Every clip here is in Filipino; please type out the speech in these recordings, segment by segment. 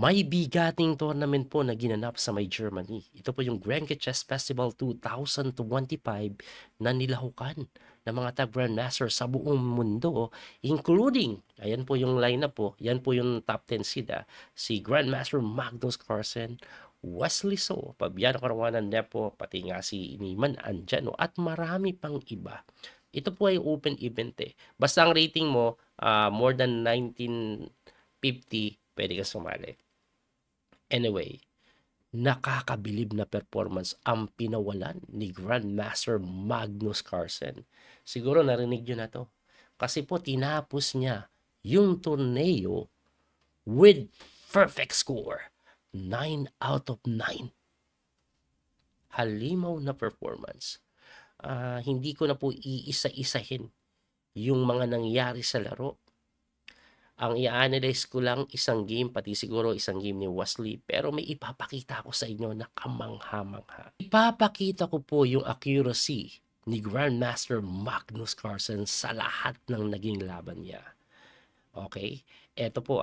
May bigating tournament po na ginanap sa may Germany. Ito po yung Grenke Chess Festival 2025 na nilahukan ng mga tag-grandmaster sa buong mundo, including, ayan po yung lineup po, yan po yung top 10 seed, si Grandmaster Magnus Carlsen, Wesley So, Fabiano Caruana Nepo, pati nga si Niman Anjano, at marami pang iba. Ito po ay open event Basta ang rating mo, more than 1950, pwede ka sumali. Anyway, nakakabilib na performance ang pinawalan ni Grandmaster Magnus Carlsen. Siguro narinig nyo na to. Kasi po tinapos niya yung torneo with perfect score. 9 out of 9. Halimaw na performance. Hindi ko na po iisa-isahin yung mga nangyari sa laro. Ang i-analyze ko lang isang game, pati siguro isang game ni Wesley, pero may ipapakita ko sa inyo na kamangha-mangha. Ipapakita ko po yung accuracy ni Grandmaster Magnus Carlsen sa lahat ng naging laban niya. Okay? Eto po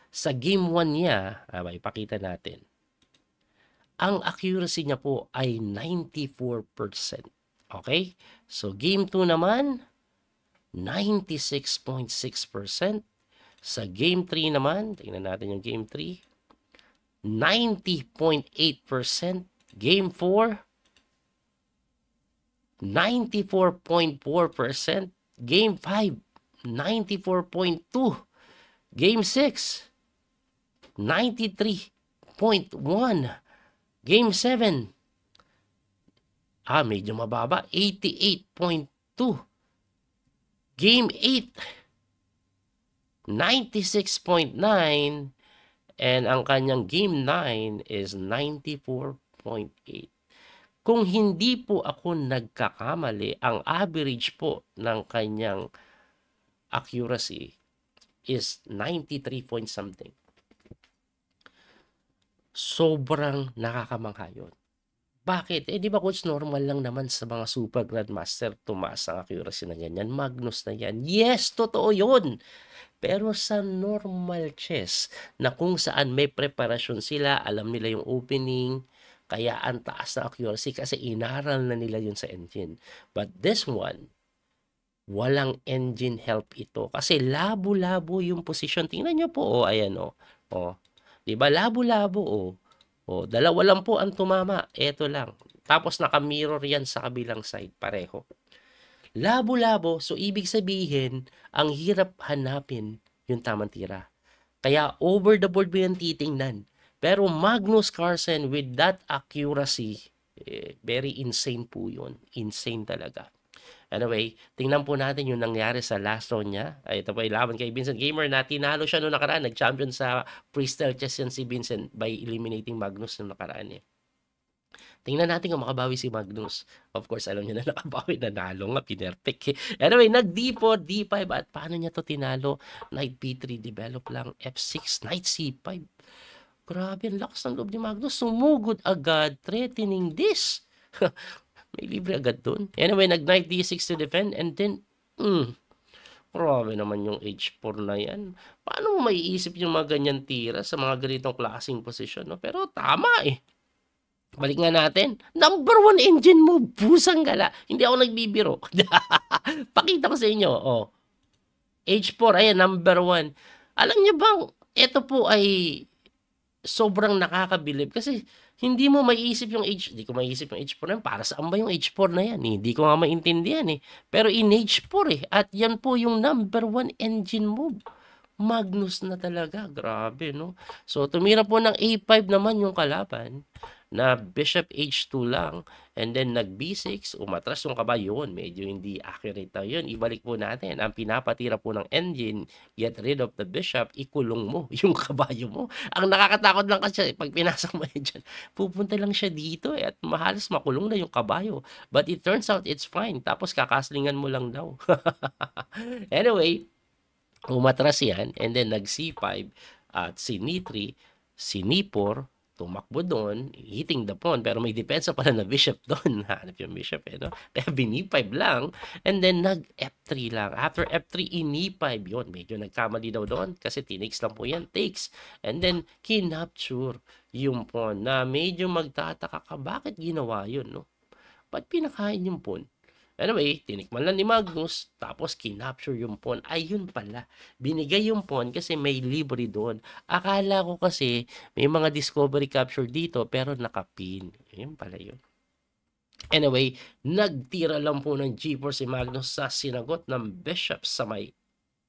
sa game 1 niya, ipakita natin. Ang accuracy niya po ay 94%. Okay? So game 2 naman, 96.6%. Sa game 3 naman, tingnan natin yung game 3, 90.8%. Game 4, 94.4%. Game 5, 94.2%. Game 6, 93.1%. Game 7, medyo mababa, 88.2%. Game 8, 96.9, and ang kanyang game 9 is 94.8. Kung hindi po ako nagkakamali, ang average po ng kanyang accuracy is 93 point something. Sobrang nakakamangha yun. Bakit? Di ba coach, normal lang naman sa mga super grandmaster tumaas ang accuracy na ganyan. Magnus na yan. Yes, totoo yun. Pero sa normal chess, na kung saan may preparasyon sila, alam nila yung opening, kaya ang taas na accuracy kasi inaral na nila yun sa engine. But this one, walang engine help ito. Kasi labo-labo yung position. Tingnan nyo po, ayan Diba, labo-labo dalawa lang po ang tumama. Ito lang. Tapos naka-mirror yan sa kabilang side, pareho. Labo-labo, so ibig sabihin, ang hirap hanapin yung tamang tira. Kaya over the board mo yan titingnan. Pero Magnus Carlsen with that accuracy, very insane po yun. Insane talaga. Anyway, tingnan po natin yung nangyari sa last round niya. Ito po ay laban kay Vincent Gamer na tinalo siya noong nakaraan. Nag-champion sa freestyle chess yan si Vincent by eliminating Magnus noong nakaraan Tingnan natin kung makabawi si Magnus. Of course, alam niyo na nakabawi, nanalo nga, pinerfect. Anyway, nag-D4, D5, at paano niya to tinalo? Knight B3, develop lang, F6, Knight C5. Grabe, ang lakas ng loob ni Magnus. Sumugod agad, threatening this. May libre agad dun. Anyway, nag-Knight D6 to defend, and then, grabe naman yung H4 na yan. Paano mo maiisip yung mga ganyan tira sa mga ganitong klaseng posisyon? No? Pero tama Balik nga natin. Number 1 engine mo, busang gala. Hindi ako nagbibiro. Pakita ko sa inyo. H4, ayan, number 1. Alam niyo bang, ito po ay sobrang nakakabilib. Kasi, hindi mo maiisip yung hindi ko maiisip yung H4 na yan. Para saan ba yung H4 na yan? Hindi ko nga maintindihan Pero in H4 At yan po yung number 1 engine move. Magnus na talaga. Grabe, no? So, tumira po ng A5 naman yung kalaban na bishop h2 lang, and then nag b6, umatras yung kabayo yun, medyo hindi accurate na yun. Ibalik po natin, ang pinapatira po ng engine, get rid of the bishop, ikulong mo yung kabayo mo. Ang nakakatakot lang kasi, pag pinasok mo dyan, pupunta lang siya dito at mahalos makulong na yung kabayo. But it turns out, it's fine. Tapos kakaslingan mo lang daw. Anyway, umatras yan, and then nag c5, at si 3 si 4 tumakbo doon, hitting the pawn, pero may depensa pala na bishop doon. Hanap yung bishop, no? Kaya bin-e5 lang, and then nag-f3 lang. After f3, in-e5 yun. Medyo nagkamali daw doon, kasi tinakes lang po yan, takes. And then, kinapture yung pawn, na medyo magtataka ka, bakit ginawa yun, no? Ba't pinakain yung pawn? Anyway, tinikman lang ni Magnus, tapos kinapture yung pawn. Ayun pala, binigay yung pawn kasi may libre doon. Akala ko kasi may mga discovery capture dito, pero nakapin. Ayun pala yun. Anyway, nagtira lang po ng G4 si Magnus sa sinagot ng bishop sa may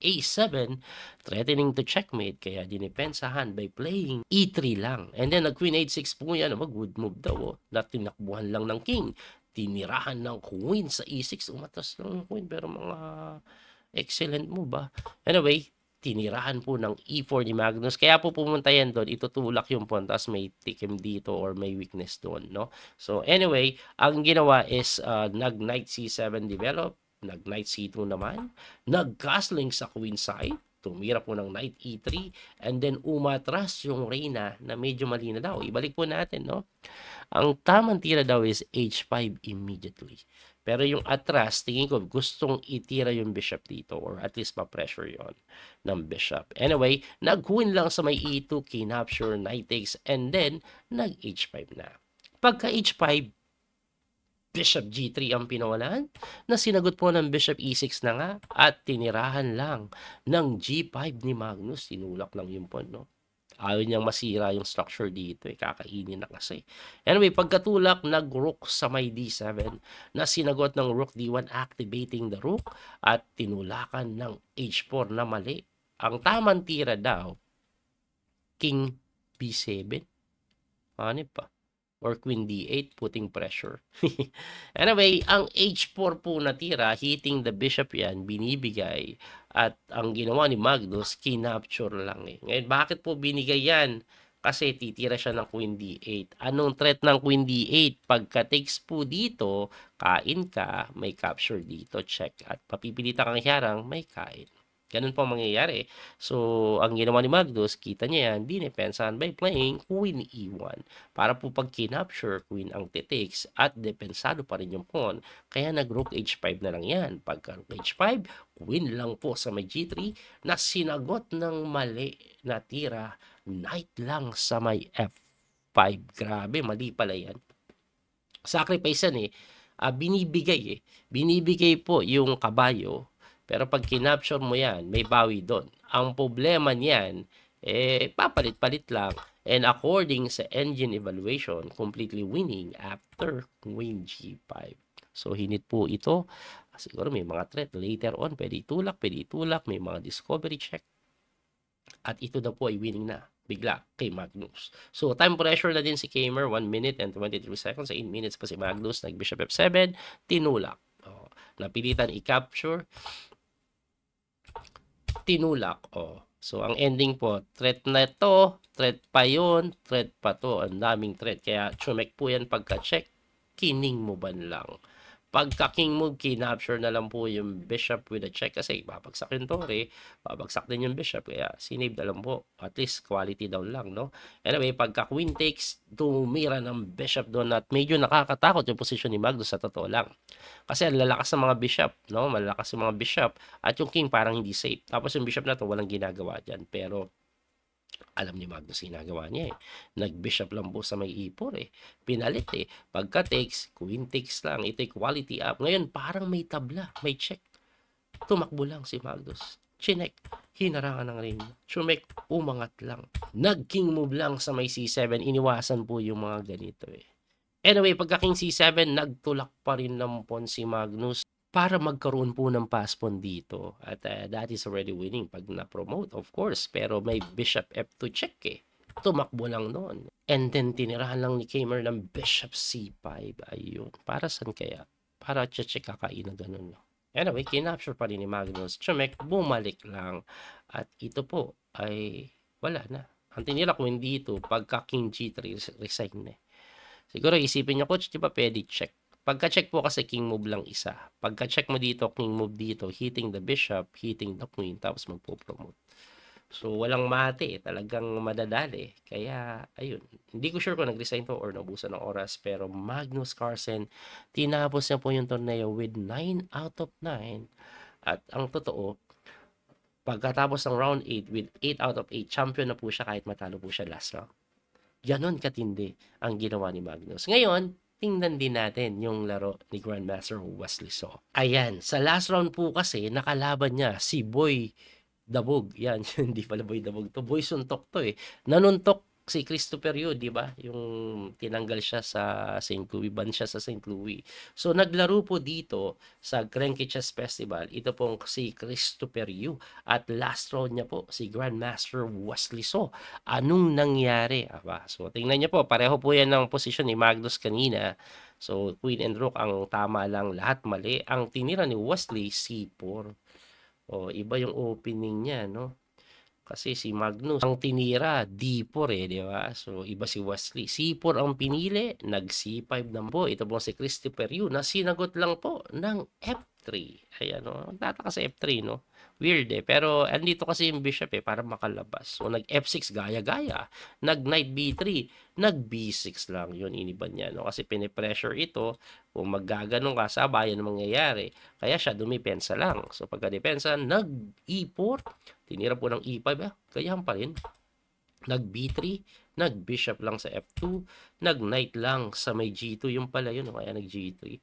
A7, threatening to checkmate, kaya dinipensahan by playing E3 lang. And then nag-queen H6 po yan, good move daw, na tinakbuhan lang ng king. Tinirahan ng queen sa E6, umatas ng queen, pero mga excellent move ba. Anyway, tinirahan po ng E4 ni Magnus, kaya po pumunta yan doon, itutulak yung pawn, tapos may tikim dito or may weakness doon, no? So anyway, ang ginawa is nag-knight C7 develop, nag-knight C2 naman, nag-castling sa queen side, tumira po ng knight E3, and then umatras yung reyna na medyo mali na daw. Ibalik po natin, no? Ang tamang tira daw is H5 immediately. Pero yung atras, tingin ko gustong itira yung bishop dito, or at least ma-pressure yon ng bishop. Anyway, nag-queen lang sa may E2, kinapture, knight takes, and then nag-H5 na. Pagka H5, bishop G3 ang pinawalan, na sinagot po ng bishop E6 na nga, at tinirahan lang ng G5 ni Magnus. Tinulak lang yung pawn, no? Ayaw niyang masira yung structure dito, kakainin na kasi. Anyway, pagkatulak, nag-rook sa may D7, na sinagot ng rook D1, activating the rook, at tinulakan ng H4 na mali. Ang tamang tira daw, king B7, ano pa? Or queen D8, putting pressure. Anyway, ang H4 po na tira, hitting the bishop yan, binibigay. At ang ginawa ni Magnus, kinapture lang eh. Ngayon, bakit po binigay yan? Kasi titira siya ng queen D8. Anong threat ng queen D8? Pagka takes po dito, kain ka, may capture dito, check. At papipilitan kang hiharang, may kain. Ganun po mangyayari. So, ang ginawa ni Magnus, kita niya yan, dinipensahan by playing queen E1. Para po pag kinapture, queen ang titakes at depensado pa rin yung pawn. Kaya nag-rook H5 na lang yan. Pagka rook H5, queen lang po sa may G3 na sinagot ng mali na tira, knight lang sa may F5. Grabe, mali pala yan. Sacrifice yan binibigay Binibigay po yung kabayo. Pero pag kinapture mo yan, may bawi doon. Ang problema niyan, papalit-palit lang. And according sa engine evaluation, completely winning after queen G5. So, hinit po ito. Siguro may mga threat. Later on, pwede itulak, may mga discovery check. At ito daw po ay winning na. Bigla kay Magnus. So, time pressure na din si Kamer. 1 minute and 23 seconds. 8 minutes pa si Magnus. Nag-bishop F7. Tinulak. Napilitan i-capture. Tinulak. So, ang ending po, threat na to, threat pa yun, threat pa to. Ang daming threat. Kaya, chumek po yan pagka-check. Kining mo ban lang. Pagka king move, kinapture na lang po yung bishop with a check. Kasi, babagsak yung tore, babagsak din yung bishop. Kaya, sinave na lang po. At least, quality down lang, no? Anyway, pagka queen takes, tumira ng bishop doon at medyo nakakatakot yung position ni Magnus sa totoo lang. Kasi ang lalakas ng mga bishop, no? Malalakas yung mga bishop. At yung king parang hindi safe. Tapos yung bishop na to, walang ginagawa dyan. Pero, alam ni Magnus ginagawa niya Nag-bishop lang po sa may E4 Pinalit Pagka takes, queen takes lang. Ito quality up. Ngayon, parang may tabla, may check. Tumakbo lang si Magnus. Chinek. Hinarangan ng rin. Chumek, umangat lang. Nag-king move lang sa may C7. Iniwasan po yung mga ganito Anyway, pagka king C7, nagtulak pa rin ng pawn si Magnus para magkaroon po ng pass pawn dito. At that is already winning pag na-promote, of course. Pero may bishop F2 check Tumakbo lang noon. And then, tinirahan lang ni Kamer ng bishop C5. Ayun. Para saan kaya? Para check kakain na ganun, no? Anyway, kinapture pa rin ni Magnus. Chumek, bumalik lang. At ito po ay wala na. Ang tinira ko hindi ito, pagka king G3, resign Siguro isipin niyo, coach, di ba pwede check? Pagka-check po kasi king move lang isa. Pagka-check mo dito, king move dito, hitting the bishop, hitting the queen, tapos magpo-promote. So, walang mate, talagang madadali. Kaya, ayun. Hindi ko sure kung nag-resign to or naubusan ng oras. Pero Magnus Carlsen, tinapos niya po yung torneo with 9 out of 9. At ang totoo, pagkatapos ng round 8 with 8 out of 8, champion na po siya kahit matalo po siya last round. Ganon katindi ang ginawa ni Magnus. Ngayon, tingnan din natin yung laro ni Grandmaster Wesley So. Ayan, sa last round po kasi, nakalaban niya si Boy Dabog. Yan, hindi pala Boy Dabog to. Boy Suntok to eh. Nanuntok si Christopher Yu, di ba? Yung tinanggal siya sa St. Louis, ban siya sa St. Louis. So, naglaro po dito sa Cranky Chess Festival. Ito pong si Christopher Yu. At last round niya po, si Grandmaster Wesley So. Anong nangyari? Aba, so, tingnan niyo po. Pareho po yan ng posisyon ni Magnus kanina. So, Queen and Rook ang tama lang, lahat mali. Ang tinira ni Wesley, C4. O, iba yung opening niya, no? Kasi si Magnus ang tinira, D4 eh, di ba? So, iba si Wesley. C4 ang pinili, nag-C5 na po. Ito po si Christopher Yu na sinagot lang po ng F3. Ayan, no? Nagtataka sa F3, no? Weird eh. Pero andito kasi yung bishop eh, para makalabas. So, nag-F6, gaya-gaya. Nag-Knight B3, nag-B6 lang. Yun, iniban niya, no? Kasi pinipressure ito. Kung maggaganong ka, sabayan ang mangyayari. Kaya siya dumipensa lang. So, pagka-depensa, nag-E4, tinira po ng E5, gayahan pa rin. Nag-B3, nag-bishop lang sa F2, nag-knight lang sa may G2, yung pala yun, kaya nag-G3.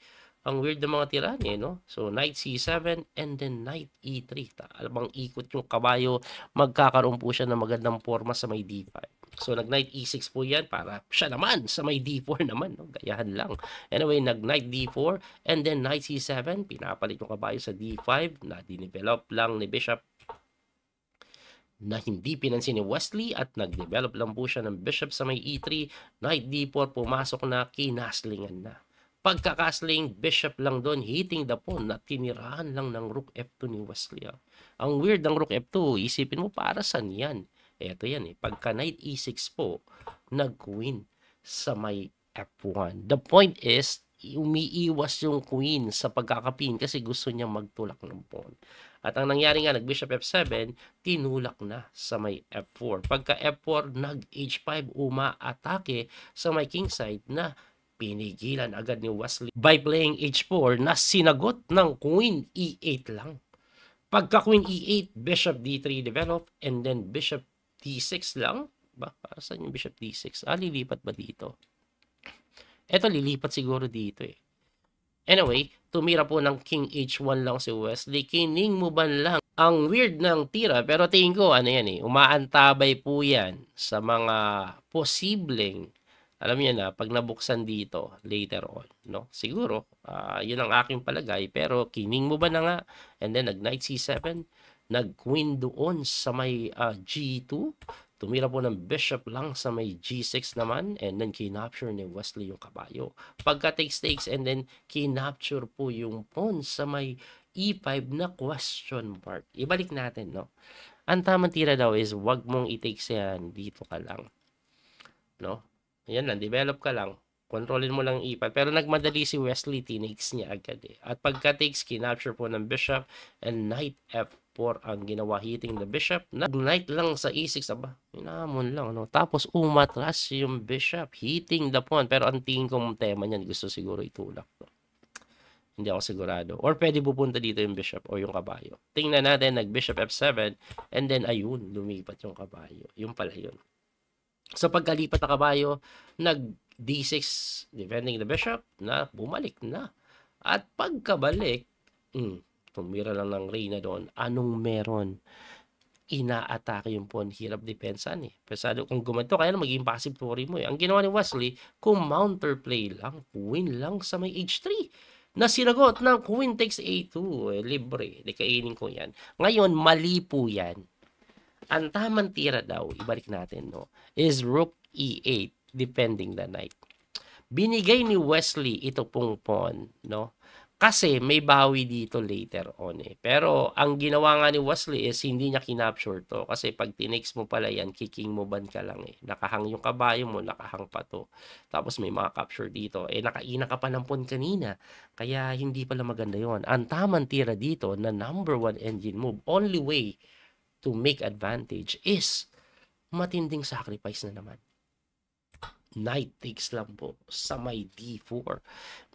Ang weird ng mga tira niya, no? So, knight C7 and then knight E3. Alabang ikot yung kabayo, magkakaroon po siya ng magandang forma sa may D5. So, nag-knight E6 po yan para siya naman sa may D4 naman, no? Gayahan lang. Anyway, nag-knight D4 and then knight C7, pinapalit yung kabayo sa D5 na dinevelop lang ni Bishop na hindi pinansin ni Wesley at nag-develop lang po siya ng bishop sa may E3, knight D4, pumasok na, kinaslingan na. Pagkakasling, bishop lang doon, hitting the pawn na tinirahan lang ng rook F2 ni Wesley. Ang weird ng rook F2, isipin mo para saan yan? Eto yan eh, pagka knight E6 po, nag-queen sa may F1. The point is, umiiwas yung queen sa pagkakapin kasi gusto niya magtulak ng pawn. At ang nangyari nga, nag-bishop F7, tinulak na sa may F4. Pagka F4, nag-H5, umaatake sa may king side na pinigilan agad ni Wesley by playing H4 na sinagot ng Queen E8 lang. Pagka Queen E8, Bishop D3 develop, and then Bishop D6 lang. Ba? Para saan yung Bishop D6? Lilipat ba dito? Eto, lilipat siguro dito eh. Anyway, tumira po ng King H1 lang si Wesley. Kining mo ban lang. Ang weird ng tira, pero tingin ko, ano yan eh, umaantabay po yan sa mga posibleng, alam niyo na, pag nabuksan dito, later on, no? Siguro, yun ang aking palagay, pero kining mo ba na nga? And then, nag-Knight C7, nag-Queen doon sa may G2, tumira po ng bishop lang sa may G6 naman, and then kinapture ni Wesley yung kabayo. Pagka takes and then kinapture po yung pawn sa may E5 na question mark. Ibalik natin, no? Ang tamang tira daw is wag mong i-takes yan, dito ka lang. No? Ayan lang, develop ka lang. Kontrolin mo lang E5. Pero nagmadali si Wesley, tinakes niya agad eh. At pagka takes, kinapture po ng bishop and knight F4 ang ginawa, hitting the bishop. Nag-knight lang sa E6, aba, hinamon lang, no? Tapos umatras yung bishop, hitting the pawn. Pero ang tingin kong tema niyan, gusto siguro itulak, no? Hindi ako sigurado. Or pwede pupunta dito yung bishop o yung kabayo. Tingnan natin, nag-bishop F7 and then ayun, lumipat yung kabayo. Yung pala yun. So pagkalipat na kabayo, nag-D6 defending the bishop na bumalik na. At pagkabalik, tumira lang ng reyna doon. Anong meron? Inaatake yung pawn, hirap depensan eh. Pesado kung gumanto, kaya na maging passive story mo eh. Ang ginawa ni Wesley, kung counter play lang, queen lang sa may H3. Na sinagot ng queen takes A2. Libre, di kainin ko yan. Ngayon, mali po yan. Ang tamang tira daw, ibalik natin, no, is rook E8, defending the knight. Binigay ni Wesley ito pong pawn, no, kasi may bawi dito later on eh. Pero ang ginawa nga ni Wesley is hindi niya kinapture to. Kasi pag tinakes mo pala yan, kicking mo ban ka lang eh. Nakahang yung kabayo mo, nakahang pa to. Tapos may mga capture dito. Eh nakaina ka pa ng pawn kanina. Kaya hindi pala maganda yon. Ang tamang tira dito na number 1 engine move, only way to make advantage is matinding sacrifice na naman. Knight takes lang po sa may D4.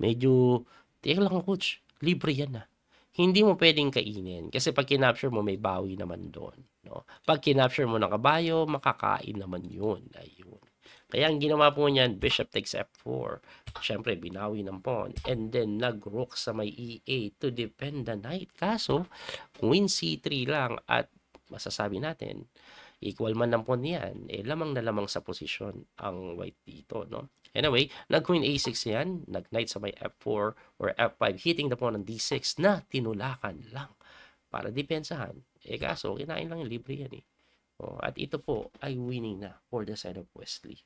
Medyo, teka lang coach, libre yan na. Hindi mo pwedeng kainin kasi pag kinapture mo may bawi naman doon, no? Pag kinapture mo ng kabayo, makakain naman yun. Ayun. Kaya ang ginawa po niyan, bishop takes F4. Siyempre, binawi ng pawn. And then, nag-rook sa may E8 to defend the knight. Kaso, queen C3 lang at masasabi natin, equal man ng pawn yan, lamang na lamang sa posisyon ang white dito, no? Anyway, nag-queen A6 yan, nag-knight sa may F4 or F5, hitting the pawn ng D6 na tinulakan lang para depensahan. Kaso, kinain lang yung libre yan eh. At ito po ay winning na for the side of Wesley.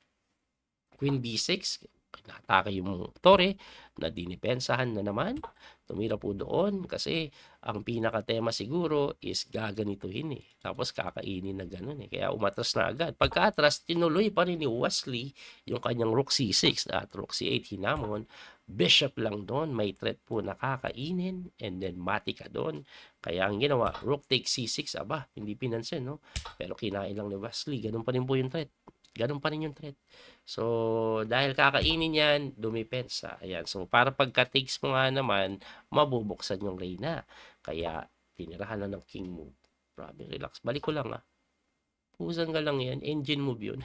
Queen B6, natake yung tore, na dinipensahan na naman. Tumira po doon kasi ang pinaka-tema siguro is gaganituhin eh. Tapos kakainin na ganun eh. Kaya umatras na agad. Pagka-atras, tinuloy pa rin ni Wesley yung kanyang rook C6 at rook C8 hinamon. Bishop lang doon, may threat po na kakainin and then mati ka doon. Kaya ang ginawa, rook takes C6, aba, hindi pinansin, no? Pero kinain lang ni Wesley, ganun pa rin po yung threat. Ganun pa rin yung threat. So, dahil kakainin yan, dumipensa. Ayan. So, para pagka-takes mo nga naman, mabubuksan yung reyna. Kaya, tinirahan lang ng king move. Grabe, relax. Balik ko lang Pusang ka lang yan. Engine move yun.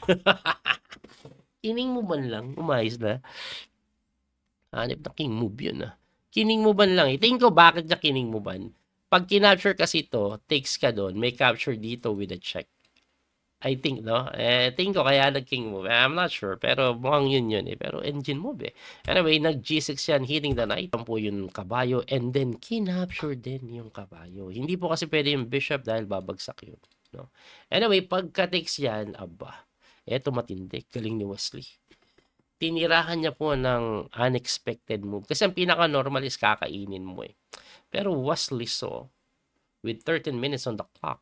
Kining mo man lang. Umayos na. Hanip na king move yun Kining mo ban lang Tingin ko bakit niya kining mo ban. Pag kinapture kasi to, takes ka doon, may capture dito with a check. I think, no? Tingin ko kaya nag-king move. I'm not sure. Pero mukhang yun eh. Pero engine move eh. Anyway, nag-G6 yan, hitting the knight. Yan po yung kabayo. And then, kinapture din yung kabayo. Hindi po kasi pwede yung bishop dahil babagsak yun. No? Anyway, pagka-takes yan, aba, eto matindi. Galing ni Wesley. Tinirahan niya po ng unexpected move. Kasi ang pinaka-normal is kakainin mo eh. Pero Wesley saw, with 13 minutes on the clock,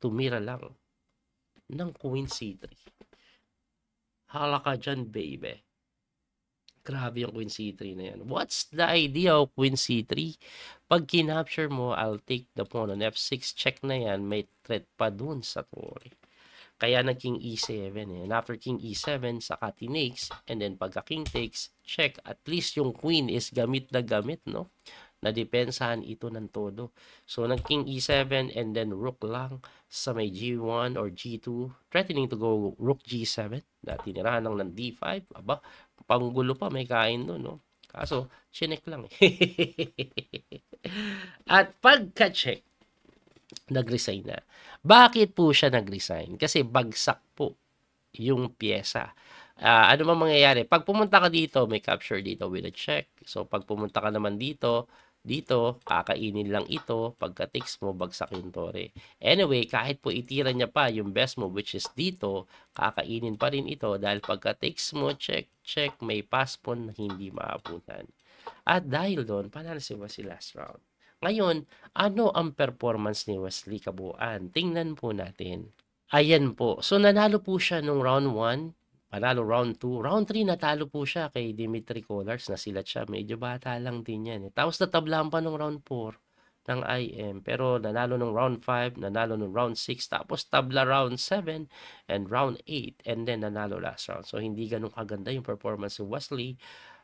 tumira lang ng queen C3. Hala ka dyan, baby. Grabe yung queen C3 na yan. What's the idea of queen C3? Pag kinapture mo, I'll take the pawn on F6. Check na yan. May threat pa dun sa tore. Kaya nag-king E7 eh. And after king E7, saka tinakes. And then pagka king takes, check. At least yung queen is gamit na gamit, no? Nadepensahan ito ng todo. So, nag-king E7 and then rook lang sa may G1 or G2. Threatening to go rook G7. Na tinirahan lang ng D5. Aba, panggulo pa, may kain doon, no? Kaso, chinek lang eh. At pagka-check, nag-resign na. Bakit po siya nag-resign? Kasi bagsak po yung pyesa. Ano man mangyayari? Pag pumunta ka dito, may capture dito with a check. So, pag pumunta ka naman dito, kakainin lang ito. Pagka-takes mo, bagsak yung tore. Anyway, kahit po itira niya pa yung best move, which is dito, kakainin pa rin ito dahil pagka-takes mo, check, may pass pawn na hindi maabutan. At dahil doon, panalo si Wesley last round. Ngayon, ano ang performance ni Wesley kabuuan? Tingnan po natin. Ayan po. So, nanalo po siya nung round 1. Panalo round 2. Round 3, natalo po siya kay Dimitri Collars. Nasilat siya. Medyo bata lang din yan. Tapos natablaan pa nung round 4 ng IM. Pero nanalo nung round 5, nanalo nung round 6. Tapos tabla round 7 and round 8. And then nanalo last round. So, hindi ganun kaganda yung performance ni Wesley.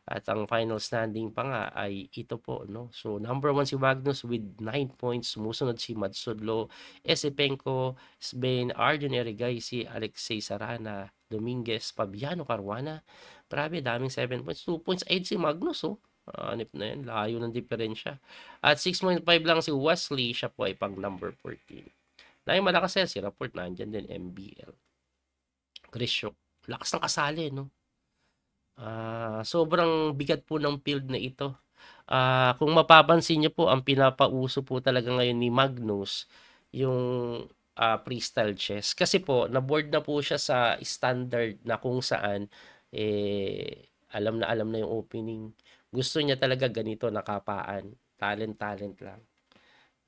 At ang final standing pa nga ay ito po, no? So, number 1 si Magnus with 9 points. Sumusunod si Madsudlo, Esipenko, Sbain, Arjun Erigaisi, Alexei Sarana, Dominguez, Fabiano Caruana. Grabe, daming 7 points. 2 points ahead si Magnus, Hanip na yan. Layo ng diferensya. At 6.5 lang si Wesley. Siya po ay pang number 14. Dahil malakas yan, si Rapport nandyan din, MBL. Grishok. Lakas ng kasali, no? Sobrang bigat po ng field na ito. Kung mapapansin niyo po, ang pinapauso po talaga ngayon ni Magnus, yung freestyle chess. Kasi po, na-board na po siya sa standard na kung saan, alam na yung opening. Gusto niya talaga ganito, nakapaan. Talent lang.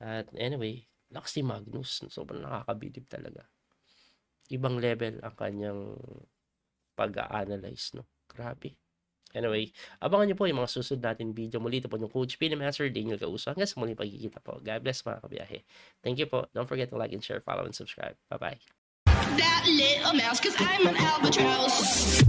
At anyway, lakas ni Magnus. Sobrang nakakabilib talaga. Ibang level ang kanyang pag-a-analyze, no? Grabe. Anyway, abangan niyo po yung mga susunod natin video. Muli ito po yung Coach P, Master Daniel Causo. Hanggang sa muling pagkikita po. God bless mga kabiyahe. Thank you po. Don't forget to like and share, follow, and subscribe. Bye-bye. That little mouse, 'cause I'm an albatross.